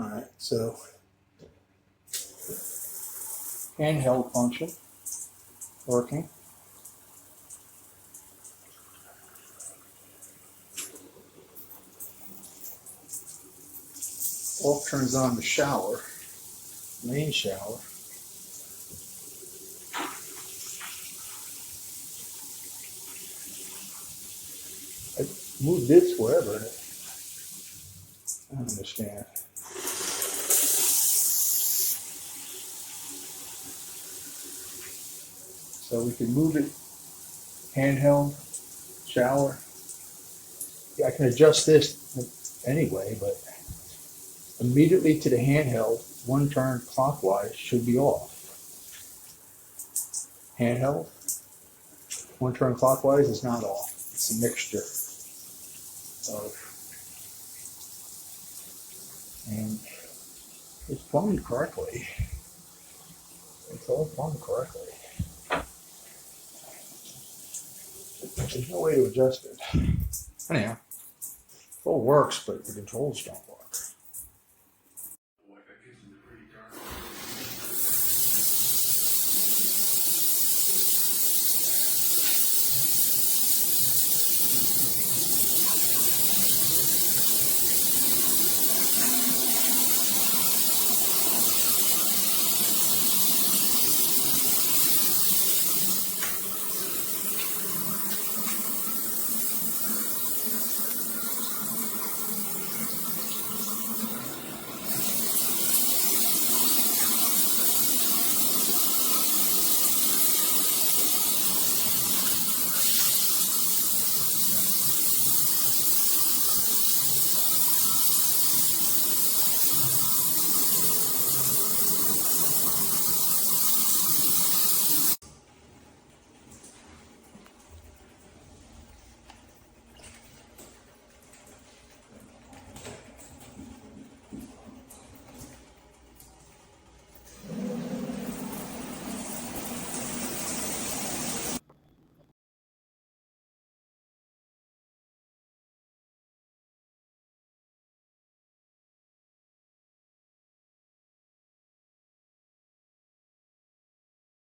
Alright, so handheld function working. Off turns on the shower, main shower. I moved this wherever. I don't understand. So we can move it handheld, shower. Yeah, I can adjust this anyway, but immediately to the handheld, one turn clockwise should be off. Handheld, one turn clockwise is not off. It's a mixture of, and it's plumbed correctly. It's all plumbed correctly. There's no way to adjust it. Anyhow, it all works, but the controls don't work.